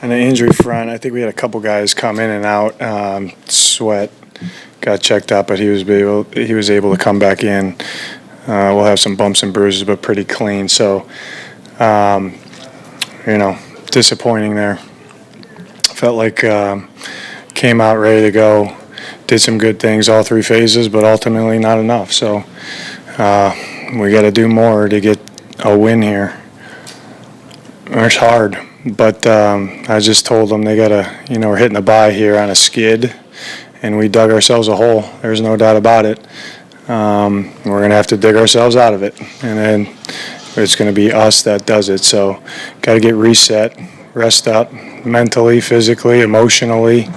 On the injury front, I think we had a couple guys come in and out. Sweat got checked out, but he was able to come back in. We'll have some bumps and bruises, but pretty clean. So, disappointing there. Felt like came out ready to go, did some good things all three phases, but ultimately not enough. So we got to do more to get a win here. It's hard, but I just told them they got to, we're hitting the bye here on a skid, and we dug ourselves a hole. There's no doubt about it. We're going to have to dig ourselves out of it, and then it's going to be us that does it. So got to get reset, rest up mentally, physically, emotionally.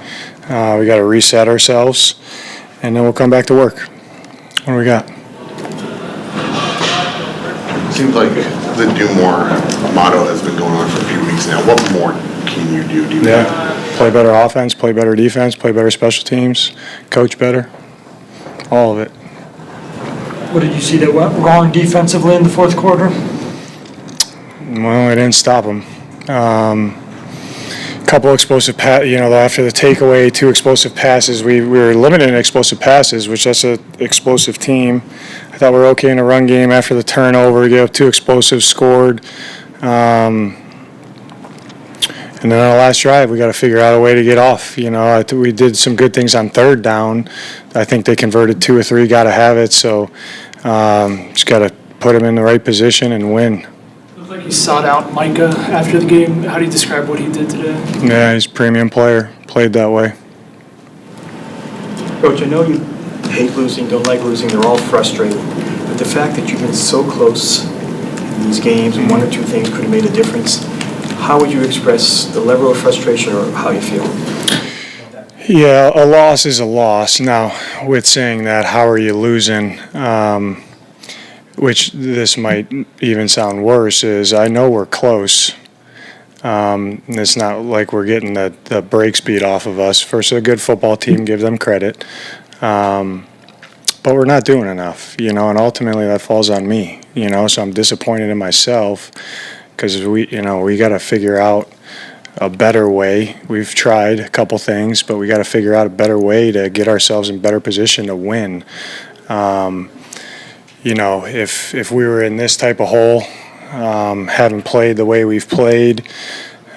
We got to reset ourselves, and then we'll come back to work. What do we got? Seems like the do more motto has been going on for a few weeks now. What more can you do? Play better offense, play better defense, play better special teams, coach better, all of it. What did you see that went wrong defensively in the fourth quarter? Well, I didn't stop them. Couple explosive after the takeaway, 2 explosive passes. We were limited in explosive passes, which that's an explosive team. I thought we were okay in the run game after the turnover. We gave up 2 explosives, scored. And then on the last drive, we got to figure out a way to get off. We did some good things on third down. I think they converted 2 or 3, got to have it. So just got to put them in the right position and win. Looked like you sought out Micah after the game. How do you describe what he did today? Yeah, he's a premium player. Played that way. Coach, I know you hate losing, don't like losing. They're all frustrated. But the fact that you've been so close in these games and 1 or 2 things could have made a difference, how would you express the level of frustration or how you feel? Yeah, a loss is a loss. Now, with saying that, how are you losing? Which this might even sound worse, is I know we're close. It's not like we're getting the brakes beat off of us. First, a good football team, give them credit. But we're not doing enough, and ultimately that falls on me, so I'm disappointed in myself because we got to figure out a better way. We've tried a couple things, but we got to figure out a better way to get ourselves in better position to win. If we were in this type of hole, haven't played the way we've played,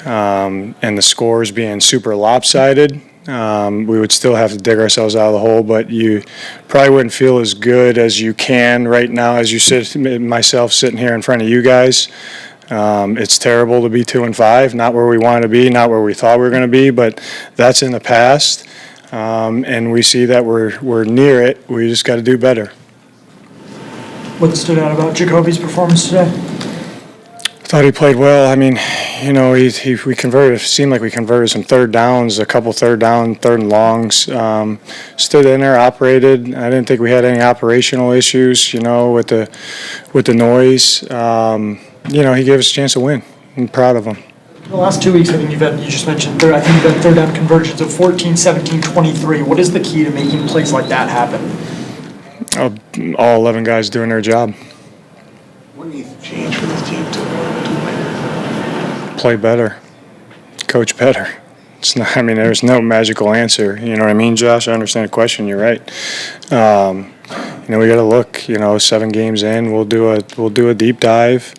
and the scores being super lopsided, we would still have to dig ourselves out of the hole, but you probably wouldn't feel as good as you can right now as you myself sitting here in front of you guys. It's terrible to be 2-5, not where we wanted to be, not where we thought we were going to be, but that's in the past, and we see that we're near it. We just got to do better. What stood out about Jacoby's performance today? I thought he played well. I mean, we converted. It seemed like we converted some third downs, a couple third and longs. Stood in there, operated. I didn't think we had any operational issues, with the noise. He gave us a chance to win. I'm proud of him. The last 2 weeks, you just mentioned I think you've had third down conversions of 14, 17, 23. What is the key to making plays like that happen? All 11 guys doing their job. What needs to change for this team to win? Play better. Coach better. It's not. There's no magical answer. You know what I mean, Josh? I understand the question. You're right. We got to look. 7 games in, we'll do a deep dive,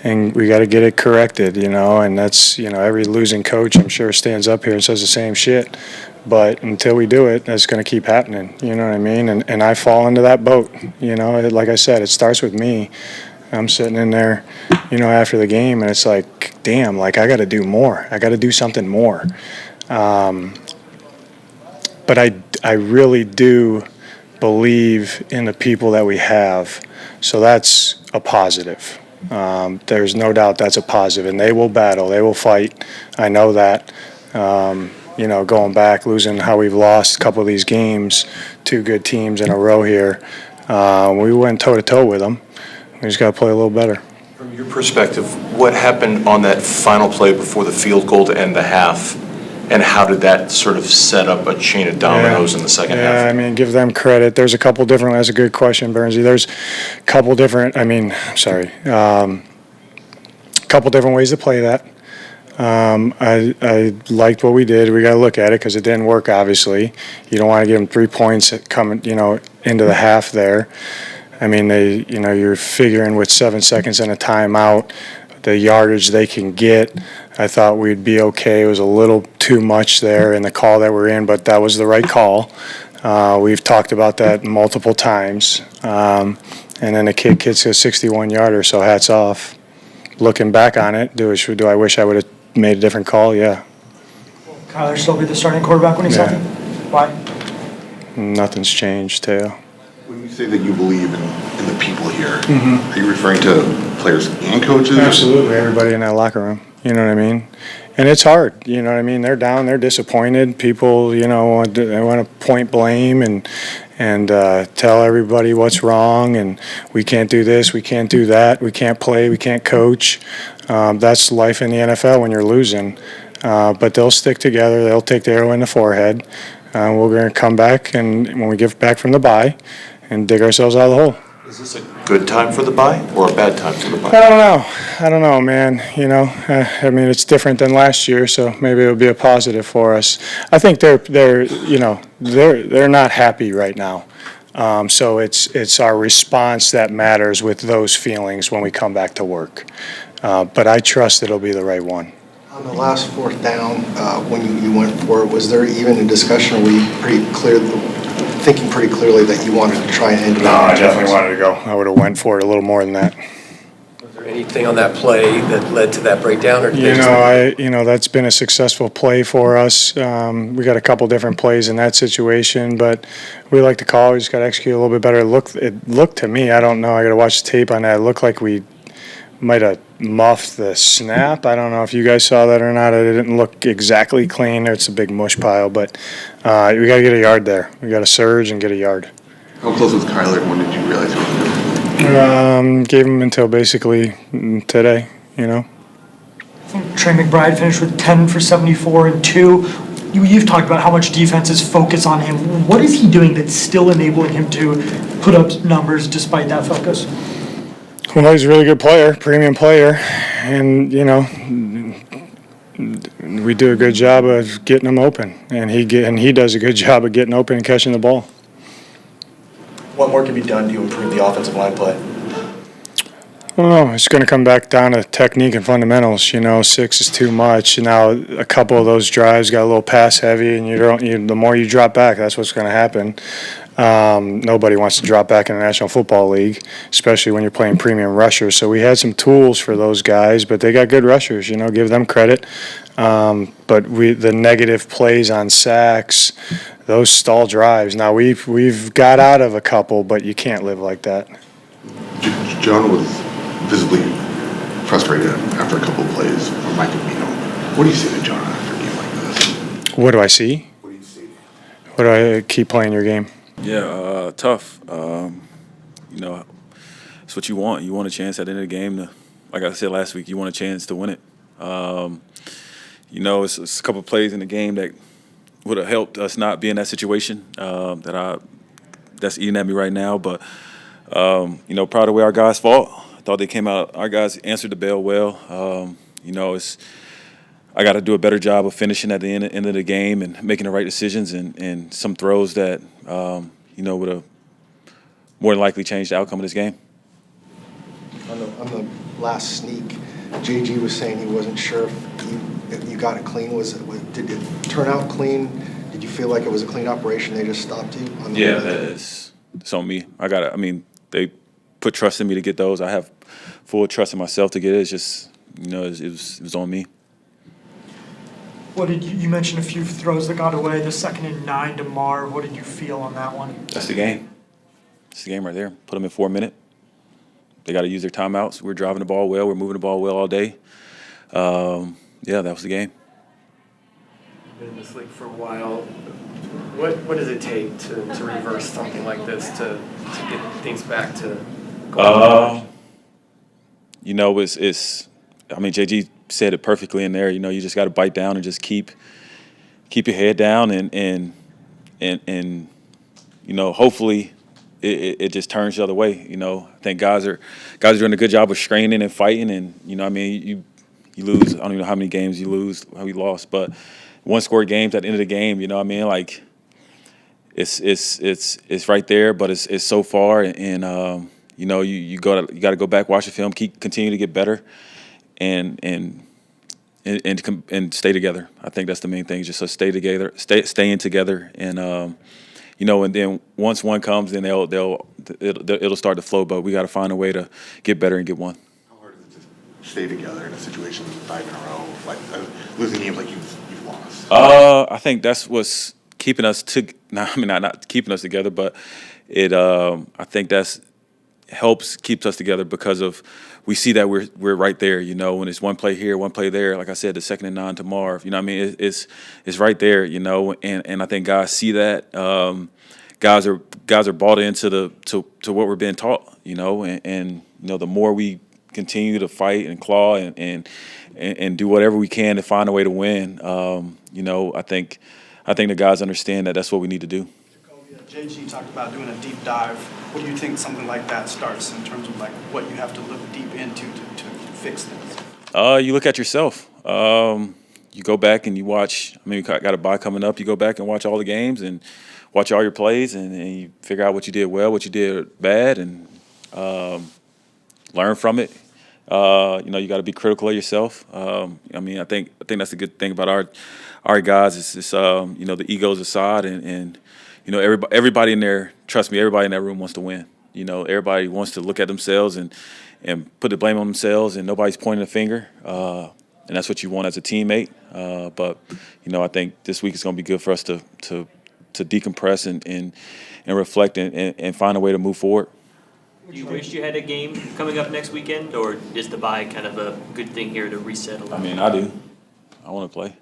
and we got to get it corrected. And that's every losing coach, I'm sure, stands up here and says the same shit. But until we do it, that's going to keep happening. You know what I mean? And I fall into that boat. Like I said, it starts with me. I'm sitting in there, after the game, and it's like, damn, I got to do more. I got to do something more. But I really do believe in the people that we have. So that's a positive. There's no doubt that's a positive. And they will battle. They will fight. I know that. Going back, losing how we've lost a couple of these games, 2 good teams in a row here, we went toe-to-toe with them. We just got to play a little better. From your perspective, what happened on that final play before the field goal to end the half, and how did that sort of set up a chain of dominoes in the second half? Yeah, give them credit. There's a couple different – that's a good question, Bernsey. There's a couple different – couple different ways to play that. I liked what we did. We got to look at it because it didn't work. Obviously, you don't want to give them 3 points coming, into the half there. I mean, you're figuring with 7 seconds and a timeout, the yardage they can get. I thought we'd be okay. It was a little too much there in the call that we're in, but that was the right call. We've talked about that multiple times. And then the kid gets a 61-yarder, so hats off. Looking back on it, do I wish I would have made a different call? Yeah. Kyler still be the starting quarterback when he's Yeah. healthy? Why? Nothing's changed, Teo. When you say that you believe in the people here, are you referring to players and coaches? Absolutely, everybody in that locker room. You know what I mean? And it's hard. You know what I mean? They're down. They're disappointed. People, they want to point blame and tell everybody what's wrong. And we can't do this. We can't do that. We can't play. We can't coach. That's life in the NFL when you're losing. But they'll stick together. They'll take the arrow in the forehead. We're going to come back, and when we get back from the bye, and dig ourselves out of the hole. Is this a good time for the bye or a bad time for the bye? I don't know, man. I mean, it's different than last year, so maybe it'll be a positive for us. I think they're not happy right now. So it's our response that matters with those feelings when we come back to work. But I trust it'll be the right one. On the last fourth down, when you went for it, was there even a discussion, or were you thinking pretty clearly that you wanted to try and end it? No, I definitely wanted to go. I would have went for it a little more than that. Was there anything on that play that led to that breakdown? Or that's been a successful play for us. We got a couple different plays in that situation, but we like to call. We just got to execute a little bit better. It looked to me, I don't know, I got to watch the tape on that. It looked like we might have muffed the snap. I don't know if you guys saw that or not. It didn't look exactly clean. It's a big mush pile, but we got to get a yard there. We got to surge and get a yard. How close was Kyler, and when did you realize it was Gave him until basically today, I think Trey McBride finished with 10 for 74 and 2. You've talked about how much defenses focus on him. What is he doing that's still enabling him to put up numbers despite that focus? Well, he's a really good player, premium player, and we do a good job of getting him open, and he does a good job of getting open and catching the ball. What more can be done to improve the offensive line play? I don't know. It's going to come back down to technique and fundamentals. 6 is too much. Now, a couple of those drives got a little pass heavy, and the more you drop back, that's what's going to happen. Nobody wants to drop back in the National Football League, especially when you're playing premium rushers. So we had some tools for those guys, but they got good rushers. Give them credit. But the negative plays on sacks, those stall drives. Now we've got out of a couple, but you can't live like that. John was visibly frustrated after a couple of plays from Mike Camino. What do you say to John after a game like this? What do I see? What do you see? What do I keep playing your game? Yeah, tough. It's what you want. You want a chance at the end of the game like I said last week, you want a chance to win it. It's a couple of plays in the game that would have helped us not be in that situation that's eating at me right now. But, proud of the way our guys fought. I thought they came out. Our guys answered the bell well. I got to do a better job of finishing at the end of the game and making the right decisions and some throws that, would have more than likely changed the outcome of this game. On the last sneak, JG was saying he wasn't sure if you got it clean. Did it turn out clean? Did you feel like it was a clean operation? They just stopped you? It's on me. They put trust in me to get those. I have full trust in myself to get it. It's just, it was on me. What did you mentioned a few throws that got away, the 2nd and 9 to Marv. What did you feel on that one? That's the game. It's the game right there. Put them in 4 minutes. They got to use their timeouts. We're driving the ball well. We're moving the ball well all day. That was the game. Been in this league for a while. What does it take to reverse something like this, to get things back to going? JG said it perfectly in there. You just got to bite down and just keep your head down and hopefully it just turns the other way. I think guys are doing a good job of straining and fighting, and you you lose. I don't even know how many games you lose, how we lost, but one-score games at the end of the game. You know what I mean? Like it's right there, but it's so far, and you know you got to go back, watch the film, continue to get better, and stay together. I think that's the main thing. Just so stay together, staying together, and you know, and then once one comes, then it'll start to flow. But we got to find a way to get better and get one. How hard is it to stay together in a situation 5 in a row, like losing games like you've lost? I think that's what's keeping us not keeping us together, but I think that's helps keeps us together because of we see that we're right there. You know, when it's one play here, one play there. Like I said, the 2nd and 9 to Marv. You know what I mean? It's right there. You know, and I think guys see that. Guys are bought into to what we're being taught. You know, and you know the more we continue to fight and claw and do whatever we can to find a way to win. You know, I think the guys understand that that's what we need to do. JG talked about doing a deep dive. What do you think something like that starts in terms of like what you have to look deep into to fix things? You look at yourself. You go back and you watch. I mean, we got a bye coming up. You go back and watch all the games and watch all your plays and you figure out what you did well, what you did bad, and learn from it. You know, you got to be critical of yourself. I mean, I think that's the good thing about our guys is you know, the egos aside and you know, everybody in there, trust me, everybody in that room wants to win. You know, everybody wants to look at themselves and put the blame on themselves, and nobody's pointing a finger. And that's what you want as a teammate. But you know, I think this week is going to be good for us to decompress and reflect and find a way to move forward. Do you wish you had a game coming up next weekend, or is the bye kind of a good thing here to reset a little? I mean, I do. I want to play.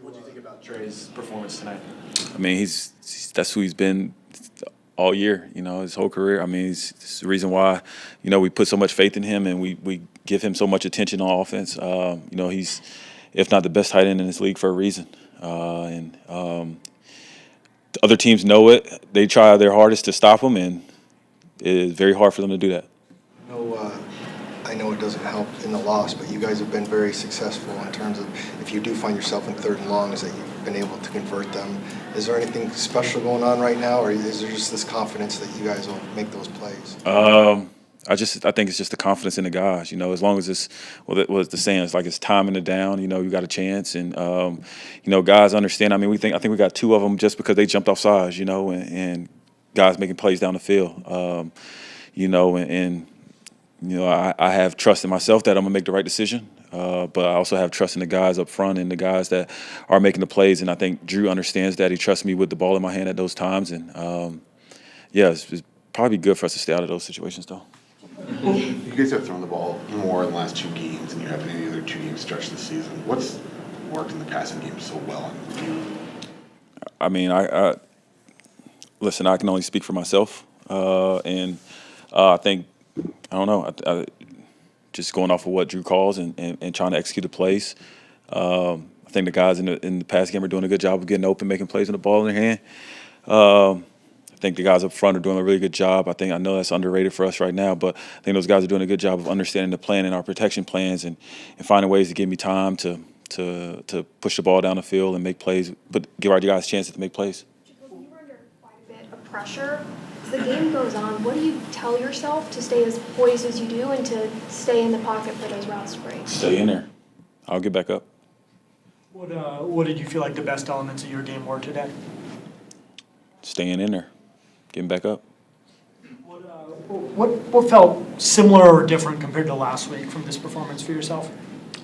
What do you think about Trey's performance tonight? I mean, that's who he's been all year, you know, his whole career. I mean, it's the reason why, you know, we put so much faith in him and we give him so much attention on offense. You know, he's, if not the best tight end in this league for a reason. And other teams know it. They try their hardest to stop him, and it is very hard for them to do that. I know it doesn't help in the loss, but you guys have been very successful in terms of if you do find yourself in 3rd and longs that you've been able to convert them. Is there anything special going on right now, or is there just this confidence that you guys will make those plays? I think it's just the confidence in the guys. You know, as long as it's what the saying is, like it's timing it down. You know, you got a chance, and you know, guys understand. I mean, I think we got 2 of them just because they jumped off sides. You know, and guys making plays down the field. You know, and you know, I have trust in myself that I'm gonna make the right decision. But I also have trust in the guys up front and the guys that are making the plays. And I think Drew understands that. He trusts me with the ball in my hand at those times. And yeah, it's probably good for us to stay out of those situations, though. You guys have thrown the ball more in the last 2 games than you have in any other 2-game stretch this season. What's worked in the passing game so well? I mean, listen, I can only speak for myself. And I think, I don't know, I just going off of what Drew calls and trying to execute the plays. I think the guys in the pass game are doing a good job of getting open, making plays with the ball in their hand. I think the guys up front are doing a really good job. I know that's underrated for us right now, but I think those guys are doing a good job of understanding the plan and our protection plans and finding ways to give me time to push the ball down the field and make plays, but give our guys chances to make plays. Jacoby, you were under quite a bit of pressure. As the game goes on, what do you tell yourself to stay as poised as you do and to stay in the pocket for those routes to break? Stay in there. I'll get back up. What did you feel like the best elements of your game were today? Staying in there. Getting back up. What felt similar or different compared to last week from this performance for yourself?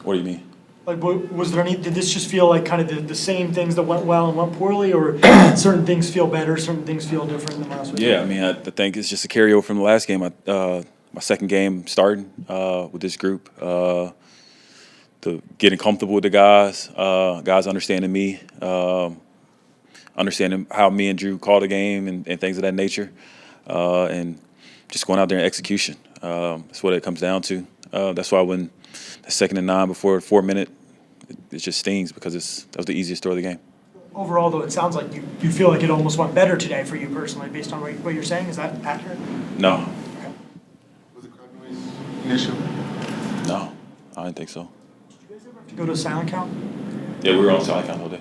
What do you mean? Like, was there did this just feel like kind of the same things that went well and went poorly, or did certain things feel better, certain things feel different than last week? Yeah, I mean, I think it's just a carryover from the last game. My second game starting with this group, getting comfortable with the guys, guys understanding me, understanding how me and Drew call the game and things of that nature, and just going out there and execution. That's what it comes down to. That's why when the 2nd and 9 before a 4-minute, it just stings because that was the easiest throw of the game. Overall, though, it sounds like you feel like it almost went better today for you personally, based on what you're saying. Is that accurate? No. Was the crowd noise an issue? No. I didn't think so. Go to a silent count? Yeah, we were on silent count all day.